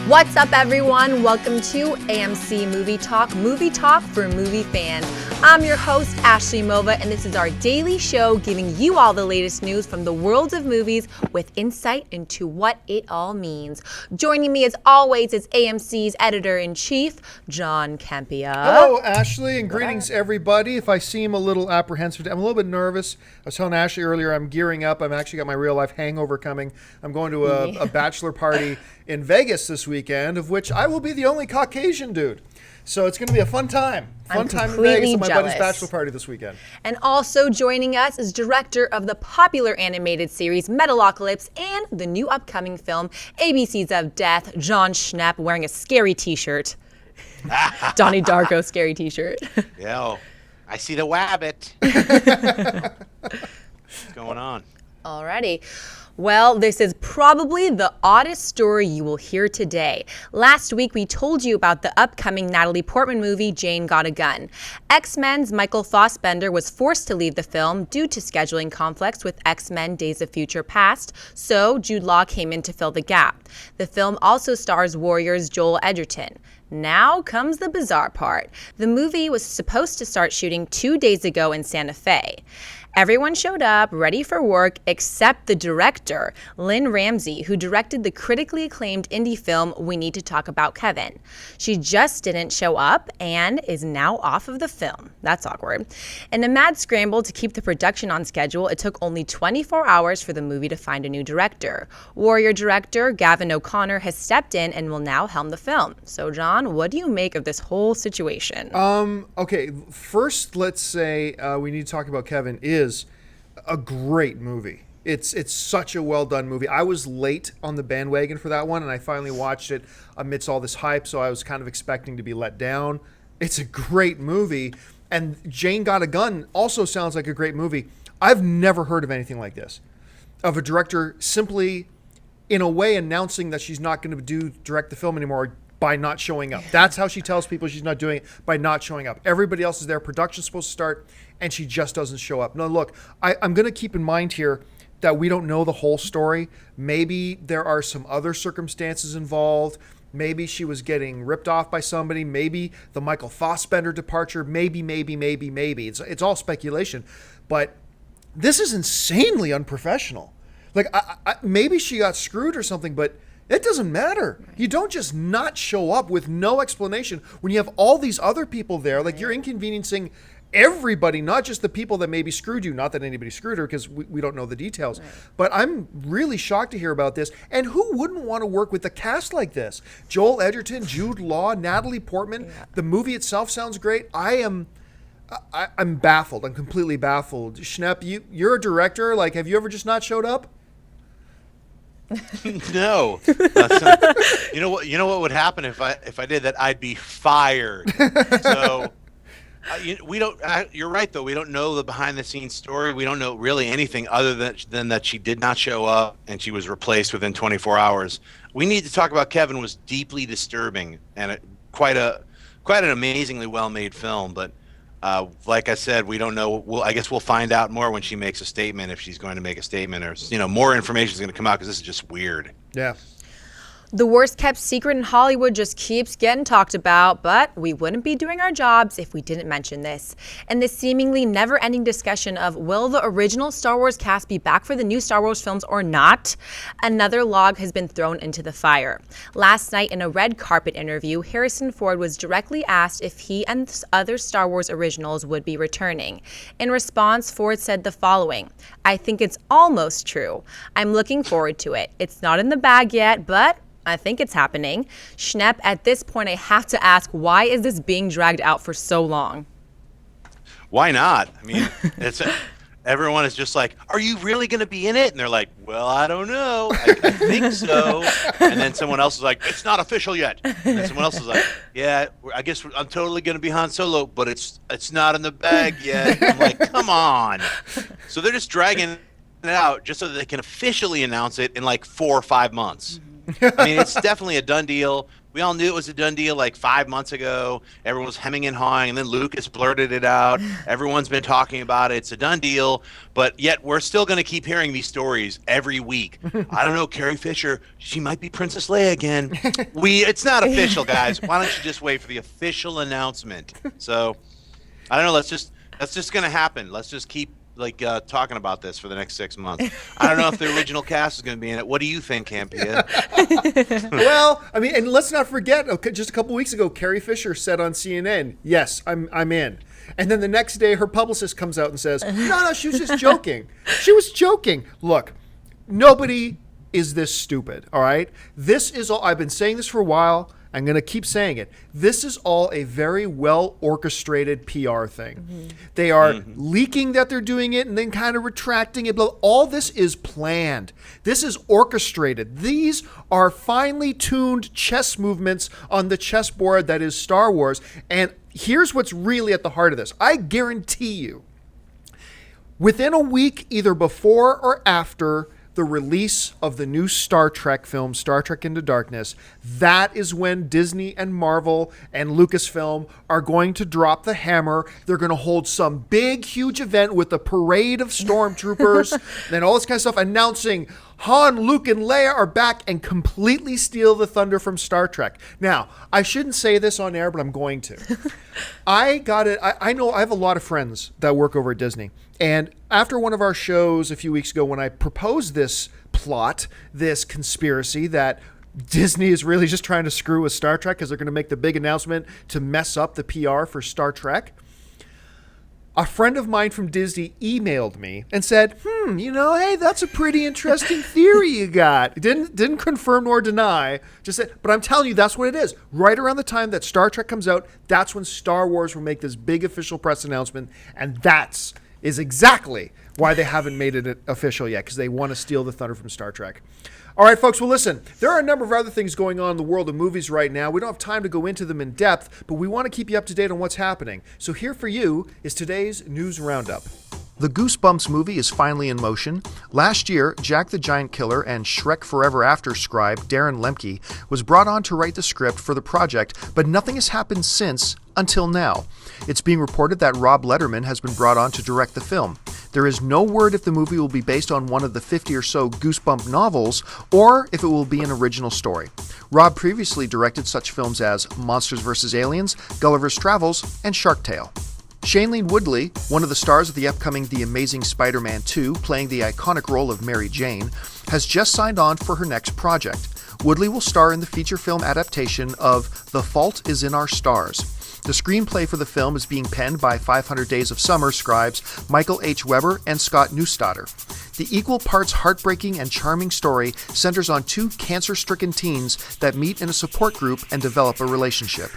What's up, everyone? Welcome to AMC Movie Talk for movie fans. I'm your host, Ashley Mova, and this is our daily show giving you all the latest news from the world of movies with insight into what it all means. Joining me, as always, is AMC's editor-in-chief, John Campea. Hello, Ashley, and greetings, everybody. If I seem a little apprehensive, I'm a little bit nervous. I was telling Ashley earlier I'm gearing up. I've actually got my real-life hangover coming. I'm going to a bachelor party in Vegas this weekend, of which I will be the only Caucasian dude. So it's going to be a fun time. Fun time in Vegas at my buddy's bachelor party this weekend. And also joining us is director of the popular animated series Metalocalypse and the new upcoming film ABCs of Death, John Schnepp, wearing a scary t-shirt. Donnie Darko scary t-shirt. Yo, I see the wabbit. What's going on? Alrighty. Well, this is probably the oddest story you will hear today. Last week, we told you about the upcoming Natalie Portman movie, Jane Got a Gun. X-Men's Michael Fassbender was forced to leave the film due to scheduling conflicts with X-Men Days of Future Past, so Jude Law came in to fill the gap. The film also stars Warriors Joel Edgerton. Now comes the bizarre part. The movie was supposed to start shooting 2 days ago in Santa Fe. Everyone showed up, ready for work, except the director, Lynn Ramsey, who directed the critically acclaimed indie film We Need to Talk About Kevin. She just didn't show up and is now off of the film. That's awkward. In a mad scramble to keep the production on schedule, it took only 24 hours for the movie to find a new director. Warrior director Gavin O'Connor has stepped in and will now helm the film. So, John, what do you make of this whole situation? Okay, first let's say We Need to Talk About Kevin is a great movie. It's such a well done movie. I was late on the bandwagon for that one, and I finally watched it amidst all this hype, so I was kind of expecting to be let down. It's a great movie, and Jane Got a Gun also sounds like a great movie. I've never heard of anything like this, of a director simply, in a way, announcing that she's not going to direct the film anymore by not showing up. That's how she tells people she's not doing it, by not showing up. Everybody else is there. Production's supposed to start, and she just doesn't show up. Now, look, I'm going to keep in mind here that we don't know the whole story. Maybe there are some other circumstances involved. Maybe she was getting ripped off by somebody. Maybe the Michael Fassbender departure. Maybe. It's all speculation. But this is insanely unprofessional. Like, maybe she got screwed or something, but it doesn't matter. You don't just not show up with no explanation when you have all these other people there. Like, you're inconveniencing everybody, not just the people that maybe screwed you. Not that anybody screwed her, because we don't know the details. Right. But I'm really shocked to hear about this. And who wouldn't want to work with a cast like this? Joel Edgerton, Jude Law, Natalie Portman. Yeah. The movie itself sounds great. I'm baffled. I'm completely baffled. Schnepp, you're a director. Like, have you ever just not showed up? No. You know what would happen if I did that? I'd be fired. So we don't. You're right, though. We don't know the behind-the-scenes story. We don't know really anything other than that she did not show up and she was replaced within 24 hours. We Need to Talk About Kevin was deeply disturbing and quite an amazingly well-made film. But like I said, we don't know. I guess we'll find out more when she makes a statement, if she's going to make a statement, or more information is going to come out, because this is just weird. Yeah. The worst kept secret in Hollywood just keeps getting talked about, but we wouldn't be doing our jobs if we didn't mention this. And this seemingly never-ending discussion of, will the original Star Wars cast be back for the new Star Wars films or not? Another log has been thrown into the fire. Last night in a red carpet interview, Harrison Ford was directly asked if he and other Star Wars originals would be returning. In response, Ford said the following: "I think it's almost true. I'm looking forward to it. It's not in the bag yet, but I think it's happening." Schnepp, at this point, I have to ask, why is this being dragged out for so long? Why not? I mean, everyone is just like, "Are you really going to be in it?" And they're like, "Well, I don't know. I think so." And then someone else is like, "It's not official yet." And then someone else is like, "Yeah, I guess I'm totally going to be Han Solo, but it's not in the bag yet." I'm like, come on. So they're just dragging it out just so that they can officially announce it in like 4 or 5 months. I mean, it's definitely a done deal. We all knew it was a done deal like 5 months ago. Everyone was hemming and hawing, and then Lucas blurted it out. Everyone's been talking about it. It's a done deal, but yet we're still going to keep hearing these stories every week. I don't know, Carrie Fisher, she might be Princess Leia again. It's not official, guys. Why don't you just wait for the official announcement? So, I don't know. That's just going to happen. Let's just keep talking about this for the next 6 months. I don't know if the original cast is going to be in it. What do you think, Campia? Well, I mean, and let's not forget, just a couple weeks ago, Carrie Fisher said on CNN, "Yes, I'm in." And then the next day, her publicist comes out and says, "No, she was just joking. She was joking." Look, nobody is this stupid. All right, this is all. I've been saying this for a while. I'm going to keep saying it. This is all a very well orchestrated PR thing. Mm-hmm. They are leaking that they're doing it and then kind of retracting it. But all this is planned. This is orchestrated. These are finely tuned chess movements on the chessboard that is Star Wars. And here's what's really at the heart of this. I guarantee you, within a week, either before or after the release of the new Star Trek film, Star Trek Into Darkness, that is when Disney and Marvel and Lucasfilm are going to drop the hammer. They're going to hold some big, huge event with a parade of stormtroopers and all this kind of stuff, announcing Han, Luke, and Leia are back and completely steal the thunder from Star Trek. Now, I shouldn't say this on air, but I'm going to. I know I have a lot of friends that work over at Disney. And after one of our shows a few weeks ago, when I proposed this plot, this conspiracy that Disney is really just trying to screw with Star Trek because they're going to make the big announcement to mess up the PR for Star Trek, a friend of mine from Disney emailed me and said, hey, that's a pretty interesting theory you got. Didn't confirm nor deny, just said, but I'm telling you, that's what it is. Right around the time that Star Trek comes out, that's when Star Wars will make this big official press announcement, and is exactly why they haven't made it official yet, because they want to steal the thunder from Star Trek. All right, folks, well, listen, there are a number of other things going on in the world of movies right now. We don't have time to go into them in depth, but we want to keep you up to date on what's happening. So here for you is today's News Roundup. The Goosebumps movie is finally in motion. Last year, Jack the Giant Killer and Shrek Forever After scribe Darren Lemke was brought on to write the script for the project, but nothing has happened since until now. It's being reported that Rob Letterman has been brought on to direct the film. There is no word if the movie will be based on one of the 50 or so Goosebump novels or if it will be an original story. Rob previously directed such films as Monsters vs. Aliens, Gulliver's Travels, and Shark Tale. Shailene Woodley, one of the stars of the upcoming The Amazing Spider-Man 2, playing the iconic role of Mary Jane, has just signed on for her next project. Woodley will star in the feature film adaptation of The Fault is in Our Stars. The screenplay for the film is being penned by 500 Days of Summer scribes Michael H. Weber and Scott Neustadter. The equal parts heartbreaking and charming story centers on two cancer-stricken teens that meet in a support group and develop a relationship.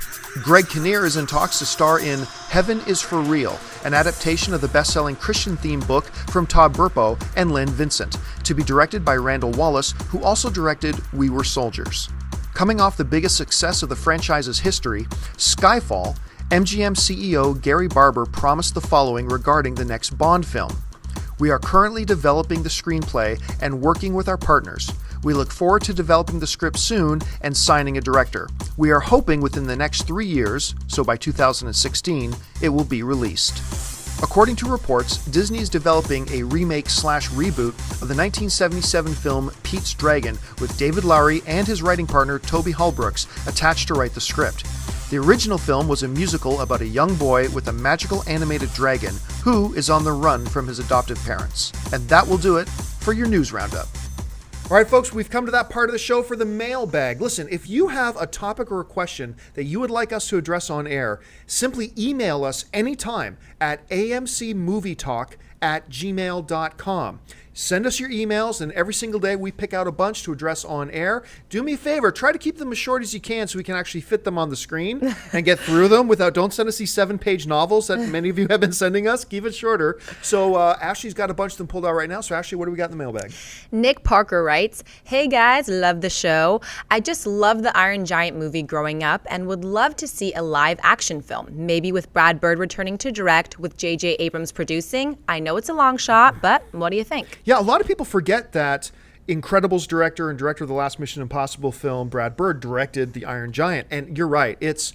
Greg Kinnear is in talks to star in Heaven is for Real, an adaptation of the best-selling Christian-themed book from Todd Burpo and Lynn Vincent, to be directed by Randall Wallace, who also directed We Were Soldiers. Coming off the biggest success of the franchise's history, Skyfall, MGM CEO Gary Barber promised the following regarding the next Bond film. We are currently developing the screenplay and working with our partners. We look forward to developing the script soon and signing a director. We are hoping within the next 3 years, so by 2016, it will be released. According to reports, Disney is developing a remake/reboot of the 1977 film Pete's Dragon with David Lowery and his writing partner Toby Holbrooks attached to write the script. The original film was a musical about a young boy with a magical animated dragon who is on the run from his adoptive parents. And that will do it for your News Roundup. All right, folks, we've come to that part of the show for the mailbag. Listen, if you have a topic or a question that you would like us to address on air, simply email us anytime at amcmovietalk@gmail.com. Send us your emails, and every single day we pick out a bunch to address on air. Do me a favor, try to keep them as short as you can so we can actually fit them on the screen and get through them don't send us these 7-page novels that many of you have been sending us. Keep it shorter. So Ashley's got a bunch of them pulled out right now. So Ashley, what do we got in the mailbag? Nick Parker writes, "Hey guys, love the show. I just love the Iron Giant movie growing up and would love to see a live action film, maybe with Brad Bird returning to direct with J.J. Abrams producing. I know it's a long shot, but what do you think?" Yeah, a lot of people forget that Incredibles director and director of the last Mission Impossible film, Brad Bird, directed The Iron Giant. And you're right, it's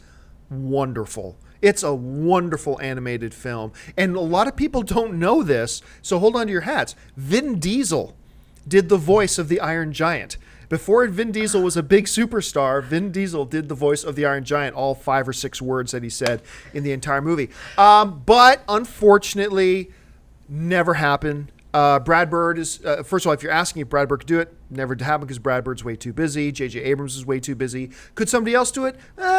wonderful. It's a wonderful animated film. And a lot of people don't know this, so hold on to your hats. Vin Diesel did the voice of the Iron Giant. Before Vin Diesel was a big superstar, Vin Diesel did the voice of the Iron Giant, all 5 or 6 words that he said in the entire movie. But unfortunately, never happened. Brad Bird is, first of all, if you're asking if Brad Bird could do it, never happened because Brad Bird's way too busy. J.J. Abrams is way too busy. Could somebody else do it?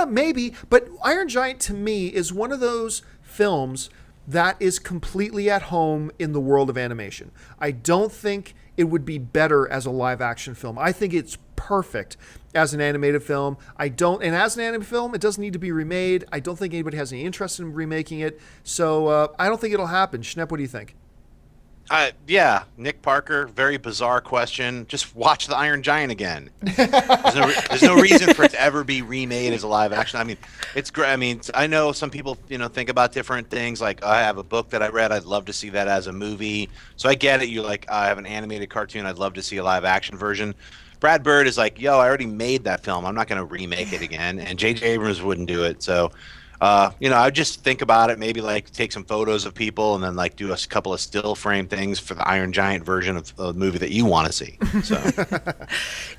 Maybe. But Iron Giant, to me, is one of those films that is completely at home in the world of animation. I don't think it would be better as a live action film. I think it's perfect as an animated film. And as an animated film, it doesn't need to be remade. I don't think anybody has any interest in remaking it. So I don't think it'll happen. Schnepp, what do you think? Yeah, Nick Parker, very bizarre question. Just watch The Iron Giant again. There's no reason for it to ever be remade as a live action. I mean, it's great. I mean, I know some people, think about different things. Like, I have a book that I read. I'd love to see that as a movie. So I get it. You're like, I have an animated cartoon. I'd love to see a live action version. Brad Bird is like, yo, I already made that film. I'm not going to remake it again. And J.J. Abrams wouldn't do it. So I just think about it, maybe like take some photos of people and then like do a couple of still frame things for the Iron Giant version of the movie that you want to see. So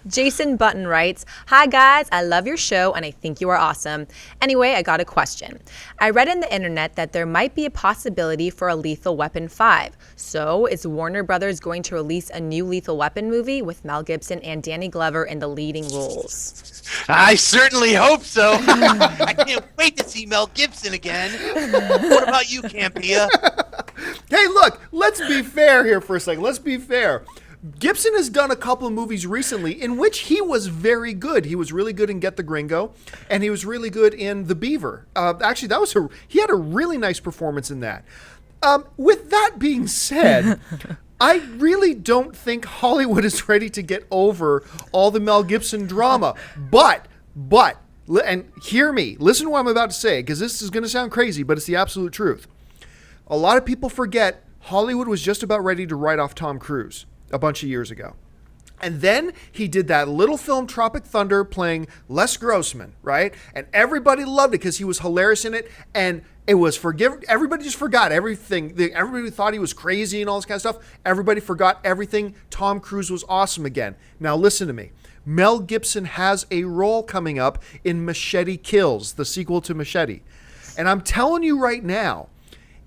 Jason Button writes, "Hi guys, I love your show and I think you are awesome. Anyway, I got a question. I read in the internet that there might be a possibility for a Lethal Weapon 5. So is Warner Brothers going to release a new Lethal Weapon movie with Mel Gibson and Danny Glover in the leading roles?" I certainly hope so. I can't wait to see Mel Gibson again. What about you, Campia? Hey, look, let's be fair here for a second. Let's be fair. Gibson has done a couple of movies recently in which he was very good. He was really good in Get the Gringo, and he was really good in The Beaver. Actually, he had a really nice performance in that. With that being said, I really don't think Hollywood is ready to get over all the Mel Gibson drama. But, and hear me, listen to what I'm about to say, because this is going to sound crazy, but it's the absolute truth. A lot of people forget Hollywood was just about ready to write off Tom Cruise a bunch of years ago. And then he did that little film, Tropic Thunder, playing Les Grossman, right? And everybody loved it because he was hilarious in it. And it was everybody just forgot everything. Everybody thought he was crazy and all this kind of stuff. Everybody forgot everything. Tom Cruise was awesome again. Now listen to me. Mel Gibson has a role coming up in Machete Kills, the sequel to Machete. And I'm telling you right now,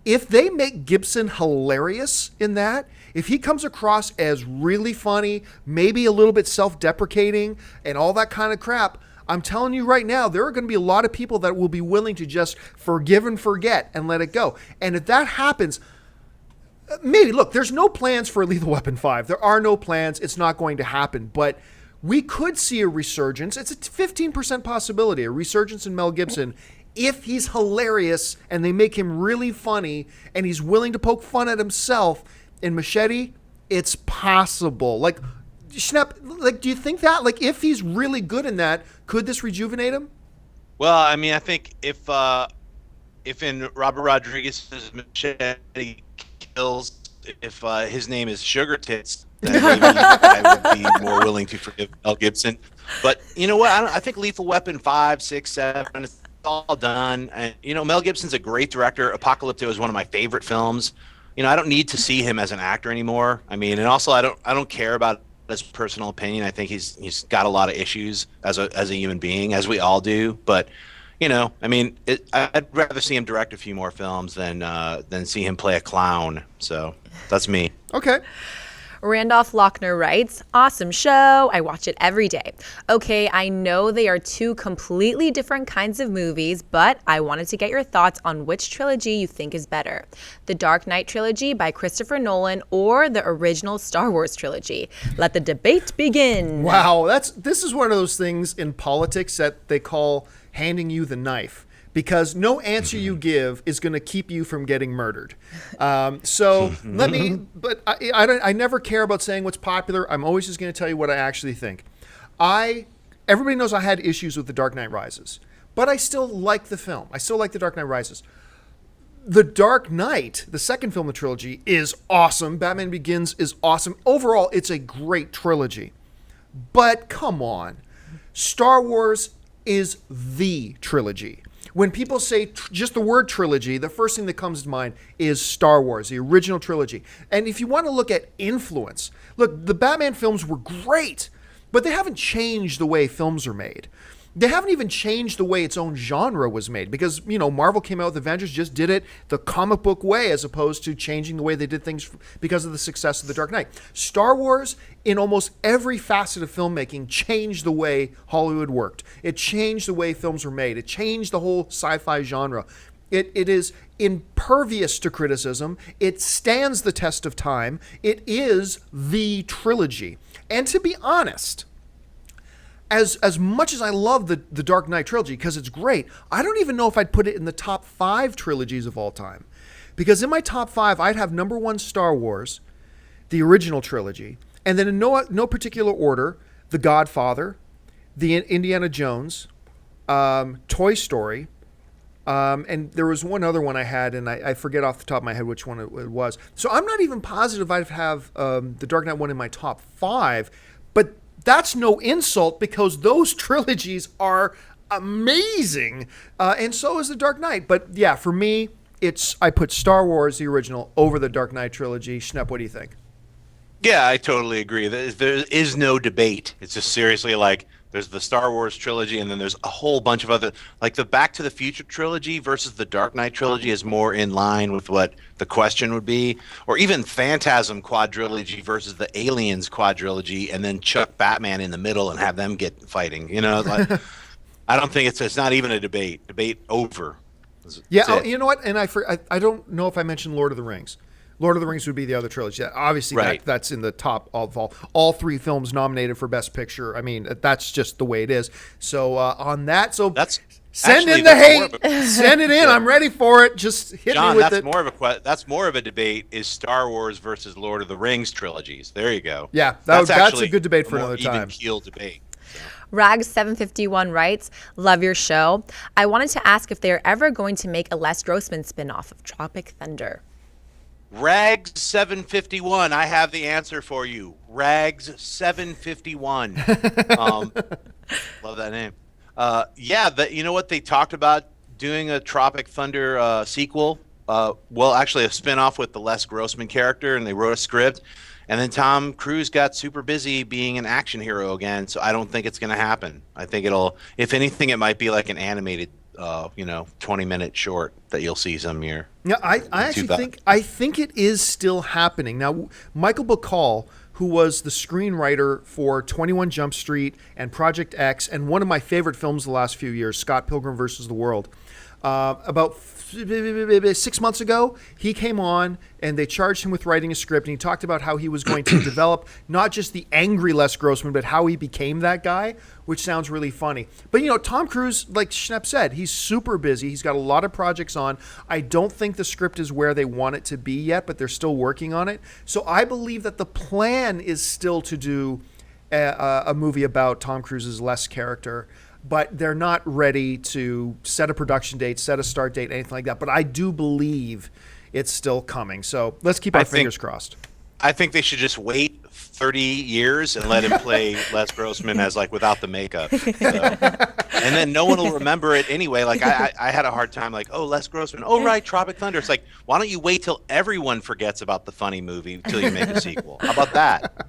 if they make Gibson hilarious in that, if he comes across as really funny, maybe a little bit self-deprecating and all that kind of crap, I'm telling you right now, there are going to be a lot of people that will be willing to just forgive and forget and let it go. And if that happens, maybe, look, there's no plans for Lethal Weapon 5. There are no plans. It's not going to happen. But we could see a resurgence. It's a 15% possibility, a resurgence in Mel Gibson if he's hilarious and they make him really funny and he's willing to poke fun at himself. In Machete, it's possible. Like, Schnepp, like, do you think that, like, if he's really good in that, could this rejuvenate him? Well, I mean, I think if in Robert Rodriguez's Machete Kills, if his name is Sugar Tits, then maybe I would be more willing to forgive Mel Gibson. But you know what? I think Lethal Weapon 5, 6, 7, it's all done. And, Mel Gibson's a great director. Apocalypto is one of my favorite films. I don't need to see him as an actor anymore. I mean, and also I don't care about his personal opinion. I think he's got a lot of issues as a human being, as we all do. But I mean, I'd rather see him direct a few more films than see him play a clown. So that's me. Okay. Randolph Lochner writes, "Awesome show. I watch it every day. Okay, I know they are two completely different kinds of movies, but I wanted to get your thoughts on which trilogy you think is better. The Dark Knight trilogy by Christopher Nolan or the original Star Wars trilogy? Let the debate begin." Wow, this is one of those things in politics that they call handing you the knife. Because no answer you give is going to keep you from getting murdered. So let me, but I never care about saying what's popular. I'm always just going to tell you what I actually think. Everybody knows I had issues with The Dark Knight Rises, but I still like the film. I still like The Dark Knight Rises. The Dark Knight, the second film of the trilogy, is awesome. Batman Begins is awesome. Overall, it's a great trilogy. But come on. Star Wars is the trilogy. When people say just the word trilogy, the first thing that comes to mind is Star Wars, the original trilogy. And if you want to look at influence, look, the Batman films were great, but they haven't changed the way films are made. They haven't even changed the way its own genre was made because, Marvel came out with Avengers, just did it the comic book way as opposed to changing the way they did things because of the success of The Dark Knight. Star Wars, in almost every facet of filmmaking, changed the way Hollywood worked. It changed the way films were made. It changed the whole sci-fi genre. It is impervious to criticism. It stands the test of time. It is the trilogy. And to be honest, as much as I love the Dark Knight trilogy, because it's great, I don't even know if I'd put it in the top 5 trilogies of all time. Because in my top 5, I'd have number 1 Star Wars, the original trilogy, and then in no particular order, The Godfather, the Indiana Jones, Toy Story, and there was one other one I had, and I forget off the top of my head which one it was. So I'm not even positive I'd have the Dark Knight one in my top 5, but that's no insult because those trilogies are amazing, and so is The Dark Knight. But yeah, for me, I put Star Wars, the original, over the Dark Knight trilogy. Schnepp, what do you think? Yeah, I totally agree. There is no debate. It's just seriously like there's the Star Wars trilogy, and then there's a whole bunch of other, like the Back to the Future trilogy versus the Dark Knight trilogy is more in line with what the question would be, or even Phantasm quadrilogy versus the Aliens quadrilogy, and then chuck Batman in the middle and have them get fighting. Like, I don't think it's not even a debate. Debate over. Yeah, you know what? And I don't know if I mentioned Lord of the Rings. Lord of the Rings would be the other trilogy. Obviously, right. That's in the top of all 3 films nominated for Best Picture. I mean, that's just the way it is. So on that, send in the hate. Send it in. Yeah. I'm ready for it. Just hit John, me with it. That's more of a debate is Star Wars versus Lord of the Rings trilogies. There you go. Yeah, that's a good debate for another time. Even-keel debate. Rags751 writes, love your show. I wanted to ask if they are ever going to make a Les Grossman spinoff of Tropic Thunder. Rags 751. I have the answer for you. Rags 751. Love that name. You know what? They talked about doing a Tropic Thunder sequel. Actually, a spinoff with the Les Grossman character, and they wrote a script. And then Tom Cruise got super busy being an action hero again, so I don't think it's going to happen. I think if anything, it might be like an animated 20-minute short that you'll see some year. Yeah, I actually think it is still happening. Now, Michael Bacall, who was the screenwriter for 21 Jump Street and Project X, and one of my favorite films the last few years, Scott Pilgrim vs. the World, about 6 months ago, he came on and they charged him with writing a script, and he talked about how he was going to develop not just the angry Les Grossman, but how he became that guy, which sounds really funny. But, Tom Cruise, like Schnepp said, he's super busy. He's got a lot of projects on. I don't think the script is where they want it to be yet, but they're still working on it. So I believe that the plan is still to do a movie about Tom Cruise's Les character, but they're not ready to set a production date, set a start date, anything like that. But I do believe it's still coming. So let's keep our fingers crossed. I think they should just wait 30 years and let him play Les Grossman as without the makeup. So. And then no one will remember it anyway. I had a hard time Les Grossman. Oh, right, Tropic Thunder. It's why don't you wait till everyone forgets about the funny movie until you make a sequel? How about that?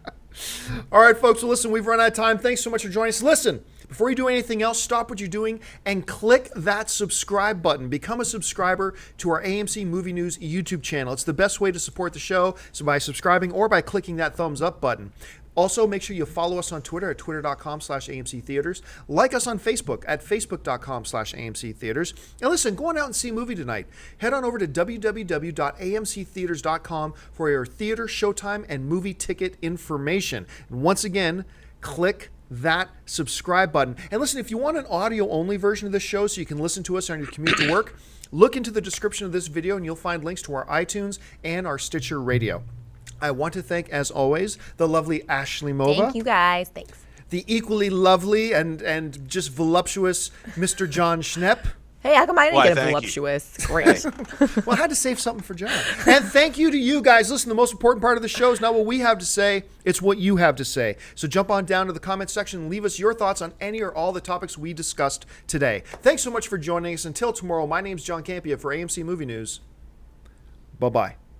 All right, folks. Well, listen, we've run out of time. Thanks so much for joining us. Listen, before you do anything else, stop what you're doing and click that subscribe button. Become a subscriber to our AMC Movie News YouTube channel. It's the best way to support the show, so by subscribing or by clicking that thumbs up button. Also, make sure you follow us on Twitter at twitter.com/AMC Theaters. Like us on Facebook at facebook.com/AMC Theaters. And listen, go on out and see a movie tonight. Head on over to www.amctheaters.com for your theater, showtime, and movie ticket information. And once again, click that subscribe button. And listen, if you want an audio-only version of this show so you can listen to us on your commute to work, look into the description of this video and you'll find links to our iTunes and our Stitcher radio. I want to thank, as always, the lovely Ashley Mova. Thank you, guys. Thanks. The equally lovely and just voluptuous Mr. John Schnepp. Hey, how come I didn't Why, get a thank you. voluptuous? Great. Well, I had to save something for John. And thank you to you guys. Listen, the most important part of the show is not what we have to say, it's what you have to say. So jump on down to the comment section and leave us your thoughts on any or all the topics we discussed today. Thanks so much for joining us. Until tomorrow, my name's John Campia for AMC Movie News. Bye-bye.